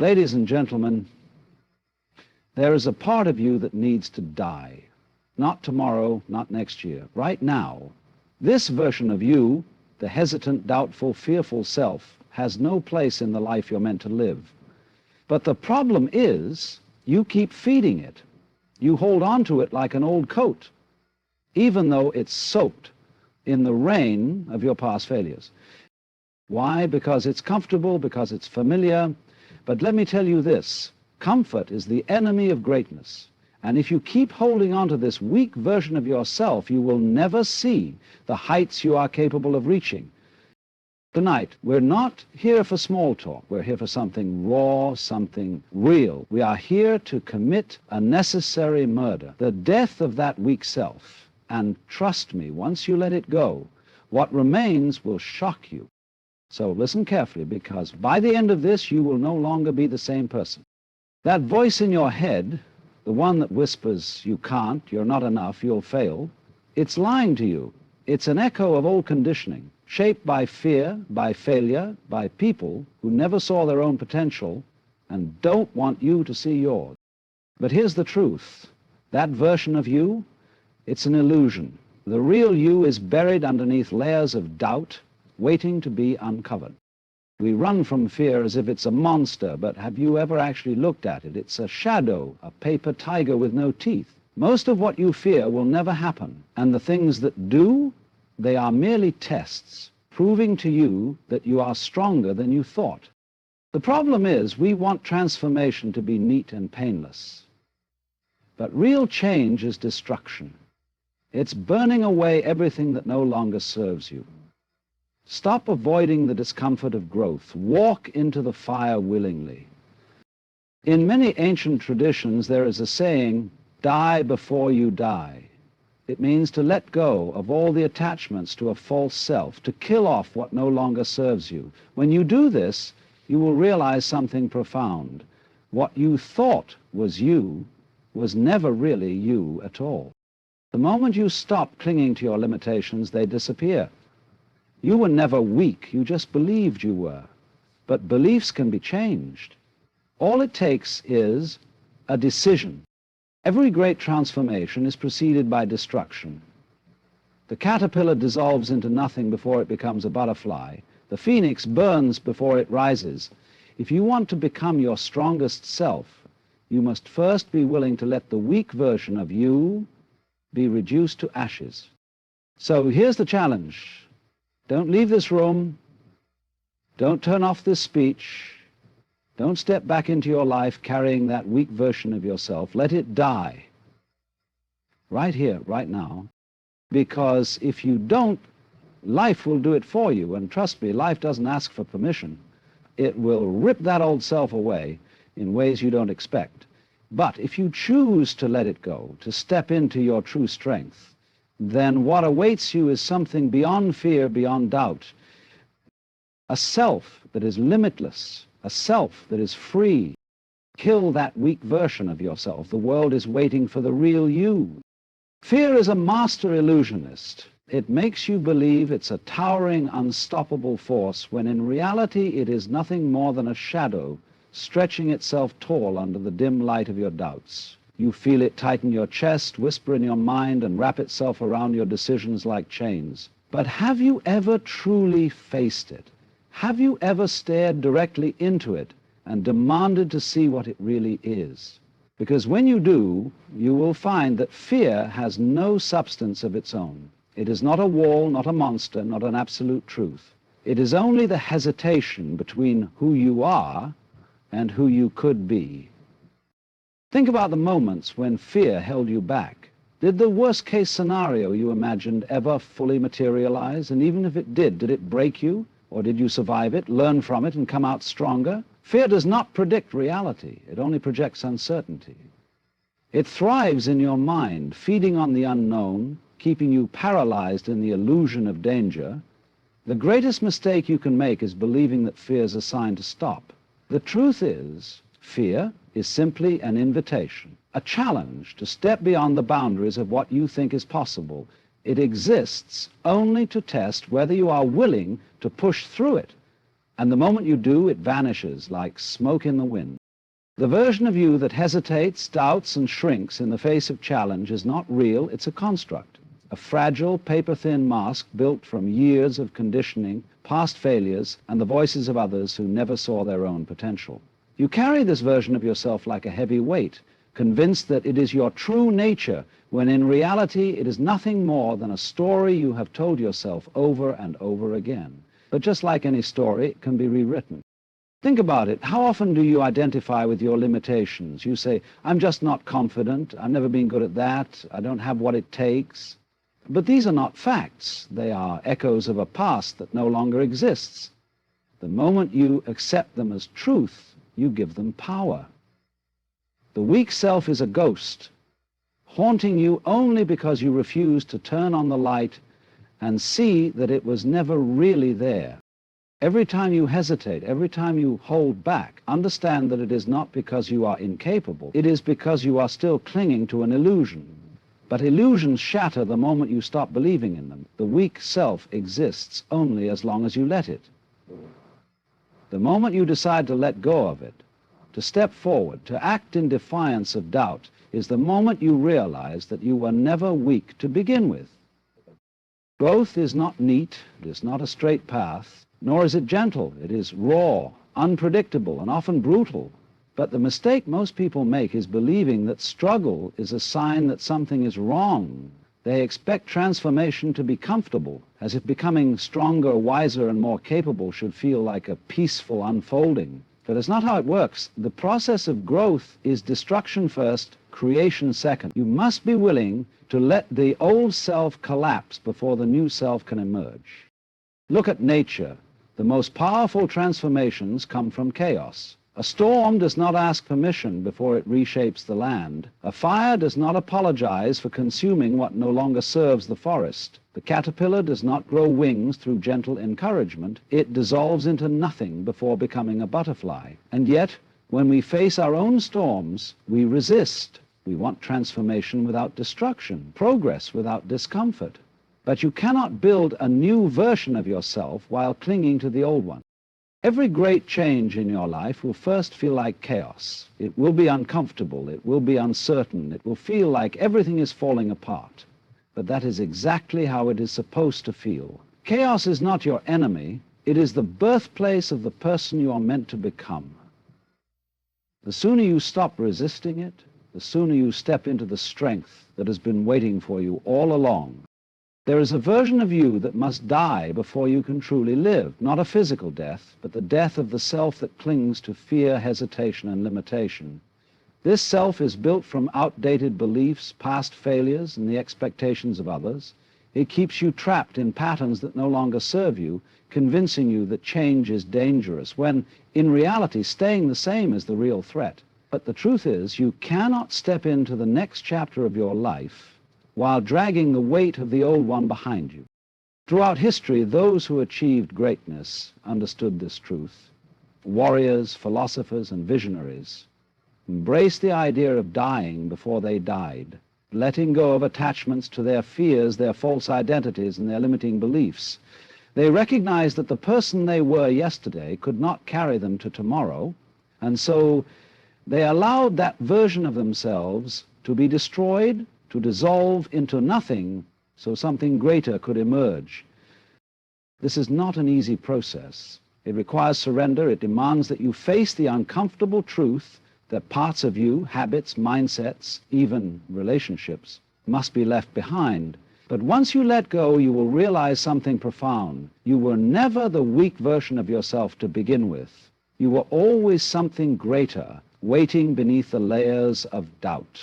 Ladies and gentlemen, there is a part of you that needs to die. Not tomorrow, not next year, right now. This version of you, the hesitant, doubtful, fearful self, has no place in the life you're meant to live. But the problem is, you keep feeding it. You hold on to it like an old coat, even though it's soaked in the rain of your past failures. Why? Because it's comfortable, because it's familiar. But let me tell you this, comfort is the enemy of greatness. And if you keep holding on to this weak version of yourself, you will never see the heights you are capable of reaching. Tonight, we're not here for small talk. We're here for something raw, something real. We are here to commit a necessary murder, the death of that weak self. And trust me, once you let it go, what remains will shock you. So listen carefully, because by the end of this, you will no longer be the same person. That voice in your head, the one that whispers, you can't, you're not enough, you'll fail, it's lying to you. It's an echo of old conditioning, shaped by fear, by failure, by people who never saw their own potential and don't want you to see yours. But here's the truth. That version of you, it's an illusion. The real you is buried underneath layers of doubt, waiting to be uncovered. We run from fear as if it's a monster, but have you ever actually looked at it? It's a shadow, a paper tiger with no teeth. Most of what you fear will never happen, and the things that do, they are merely tests, proving to you that you are stronger than you thought. The problem is, we want transformation to be neat and painless. But real change is destruction. It's burning away everything that no longer serves you. Stop avoiding the discomfort of growth. Walk into the fire willingly. In many ancient traditions, there is a saying, die before you die. It means to let go of all the attachments to a false self, to kill off what no longer serves you. When you do this, you will realize something profound. What you thought was you was never really you at all. The moment you stop clinging to your limitations, they disappear. You were never weak, you just believed you were. But beliefs can be changed. All it takes is a decision. Every great transformation is preceded by destruction. The caterpillar dissolves into nothing before it becomes a butterfly. The phoenix burns before it rises. If you want to become your strongest self, you must first be willing to let the weak version of you be reduced to ashes. So here's the challenge. Don't leave this room. Don't turn off this speech. Don't step back into your life carrying that weak version of yourself. Let it die. Right here, right now. Because if you don't, life will do it for you. And trust me, life doesn't ask for permission. It will rip that old self away in ways you don't expect. But if you choose to let it go, to step into your true strength, then what awaits you is something beyond fear, beyond doubt. A self that is limitless, a self that is free. Kill that weak version of yourself. The world is waiting for the real you. Fear is a master illusionist. It makes you believe it's a towering, unstoppable force, when in reality it is nothing more than a shadow stretching itself tall under the dim light of your doubts. You feel it tighten your chest, whisper in your mind, and wrap itself around your decisions like chains. But have you ever truly faced it? Have you ever stared directly into it and demanded to see what it really is? Because when you do, you will find that fear has no substance of its own. It is not a wall, not a monster, not an absolute truth. It is only the hesitation between who you are and who you could be. Think about the moments when fear held you back. Did the worst-case scenario you imagined ever fully materialize? And even if it did it break you? Or did you survive it, learn from it, and come out stronger? Fear does not predict reality. It only projects uncertainty. It thrives in your mind, feeding on the unknown, keeping you paralyzed in the illusion of danger. The greatest mistake you can make is believing that fear is a sign to stop. The truth is, fear is simply an invitation, a challenge to step beyond the boundaries of what you think is possible. It exists only to test whether you are willing to push through it And the moment you do, it vanishes like smoke in the wind. The version of you that hesitates, doubts, and shrinks in the face of challenge is not real, it's a construct. A fragile, paper-thin mask built from years of conditioning, past failures, and the voices of others who never saw their own potential. You carry this version of yourself like a heavy weight, convinced that it is your true nature, when in reality it is nothing more than a story you have told yourself over and over again. But just like any story, it can be rewritten. Think about it. How often do you identify with your limitations? You say, I'm just not confident, I've never been good at that, I don't have what it takes. But these are not facts. They are echoes of a past that no longer exists. The moment you accept them as truth, you give them power. The weak self is a ghost, haunting you only because you refuse to turn on the light and see that it was never really there. Every time you hesitate, every time you hold back, understand that it is not because you are incapable. It is because you are still clinging to an illusion. But illusions shatter the moment you stop believing in them. The weak self exists only as long as you let it. The moment you decide to let go of it, to step forward, to act in defiance of doubt, is the moment you realize that you were never weak to begin with. Growth is not neat, it is not a straight path, nor is it gentle. It is raw, unpredictable, and often brutal. But the mistake most people make is believing that struggle is a sign that something is wrong. They expect transformation to be comfortable, as if becoming stronger, wiser, and more capable should feel like a peaceful unfolding. But it's not how it works. The process of growth is destruction first, creation second. You must be willing to let the old self collapse before the new self can emerge. Look at nature. The most powerful transformations come from chaos. A storm does not ask permission before it reshapes the land. A fire does not apologize for consuming what no longer serves the forest. The caterpillar does not grow wings through gentle encouragement. It dissolves into nothing before becoming a butterfly. And yet, when we face our own storms, we resist. We want transformation without destruction, progress without discomfort. But you cannot build a new version of yourself while clinging to the old one. Every great change in your life will first feel like chaos. It will be uncomfortable. It will be uncertain. It will feel like everything is falling apart. But that is exactly how it is supposed to feel. Chaos is not your enemy. It is the birthplace of the person you are meant to become. The sooner you stop resisting it, the sooner you step into the strength that has been waiting for you all along. There is a version of you that must die before you can truly live, not a physical death, but the death of the self that clings to fear, hesitation, and limitation. This self is built from outdated beliefs, past failures, and the expectations of others. It keeps you trapped in patterns that no longer serve you, convincing you that change is dangerous, when, in reality, staying the same is the real threat. But the truth is, you cannot step into the next chapter of your life while dragging the weight of the old one behind you. Throughout history, those who achieved greatness understood this truth. Warriors, philosophers, and visionaries embraced the idea of dying before they died, letting go of attachments to their fears, their false identities, and their limiting beliefs. They recognized that the person they were yesterday could not carry them to tomorrow, and so they allowed that version of themselves to be destroyed, to dissolve into nothing, so something greater could emerge. This is not an easy process. It requires surrender. It demands that you face the uncomfortable truth that parts of you, habits, mindsets, even relationships, must be left behind. But once you let go, you will realize something profound. You were never the weak version of yourself to begin with. You were always something greater, waiting beneath the layers of doubt.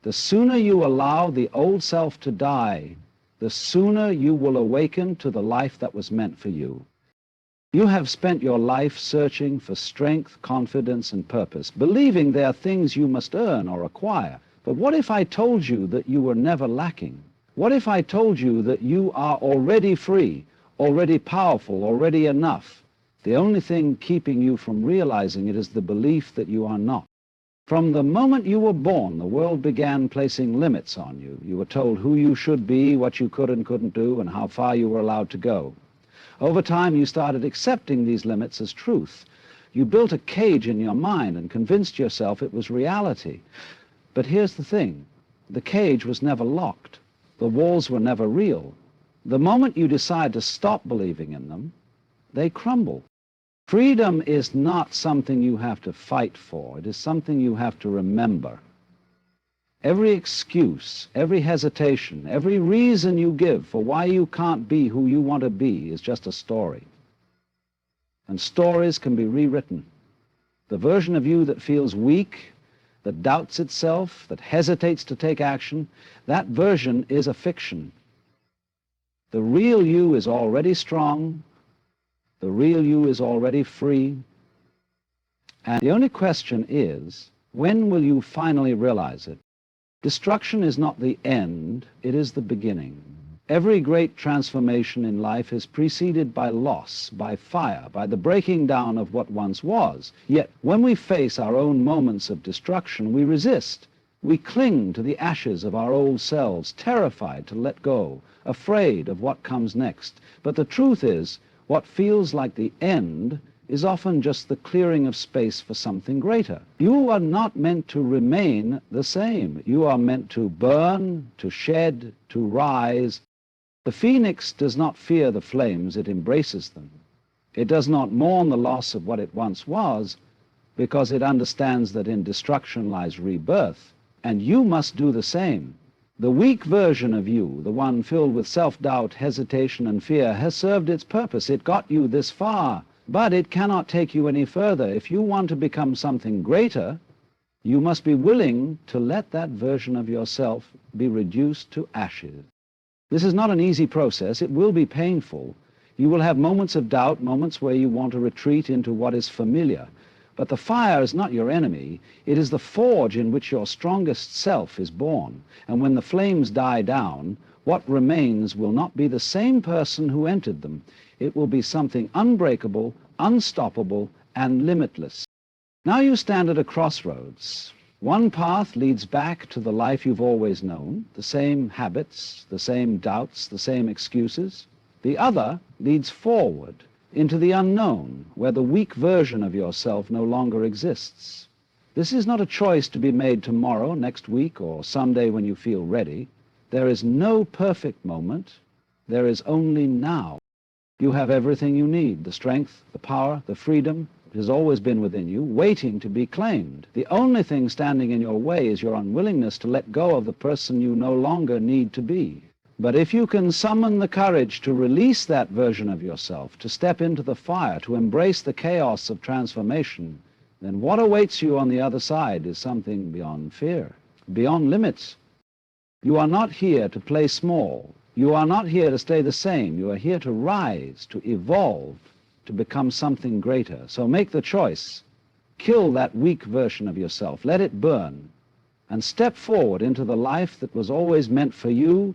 The sooner you allow the old self to die, the sooner you will awaken to the life that was meant for you. You have spent your life searching for strength, confidence, and purpose, believing they are things you must earn or acquire. But what if I told you that you were never lacking? What if I told you that you are already free, already powerful, already enough? The only thing keeping you from realizing it is the belief that you are not. From the moment you were born, the world began placing limits on you. You were told who you should be, what you could and couldn't do, and how far you were allowed to go. Over time, you started accepting these limits as truth. You built a cage in your mind and convinced yourself it was reality. But here's the thing. The cage was never locked. The walls were never real. The moment you decide to stop believing in them, they crumble. Freedom is not something you have to fight for. It is something you have to remember. Every excuse, every hesitation, every reason you give for why you can't be who you want to be is just a story. And stories can be rewritten. The version of you that feels weak, that doubts itself, that hesitates to take action, that version is a fiction. The real you is already strong. The real you is already free. And the only question is, when will you finally realize it? Destruction is not the end, it is the beginning. Every great transformation in life is preceded by loss, by fire, by the breaking down of what once was. Yet when we face our own moments of destruction, we resist. We cling to the ashes of our old selves, terrified to let go, afraid of what comes next. But the truth is, what feels like the end is often just the clearing of space for something greater. You are not meant to remain the same. You are meant to burn, to shed, to rise. The phoenix does not fear the flames, it embraces them. It does not mourn the loss of what it once was, because it understands that in destruction lies rebirth. And you must do the same. The weak version of you, the one filled with self-doubt, hesitation, and fear, has served its purpose. It got you this far. But it cannot take you any further. If you want to become something greater, you must be willing to let that version of yourself be reduced to ashes. This is not an easy process. It will be painful. You will have moments of doubt, moments where you want to retreat into what is familiar. But the fire is not your enemy. It is the forge in which your strongest self is born. And when the flames die down, what remains will not be the same person who entered them. It will be something unbreakable, unstoppable, and limitless. Now you stand at a crossroads. One path leads back to the life you've always known, the same habits, the same doubts, the same excuses. The other leads forward into the unknown, where the weak version of yourself no longer exists. This is not a choice to be made tomorrow, next week, or someday when you feel ready. There is no perfect moment. There is only now. You have everything you need, the strength, the power, the freedom. It has always been within you, waiting to be claimed. The only thing standing in your way is your unwillingness to let go of the person you no longer need to be. But if you can summon the courage to release that version of yourself, to step into the fire, to embrace the chaos of transformation, then what awaits you on the other side is something beyond fear, beyond limits. You are not here to play small. You are not here to stay the same. You are here to rise, to evolve, to become something greater. So make the choice. Kill that weak version of yourself. Let it burn. And step forward into the life that was always meant for you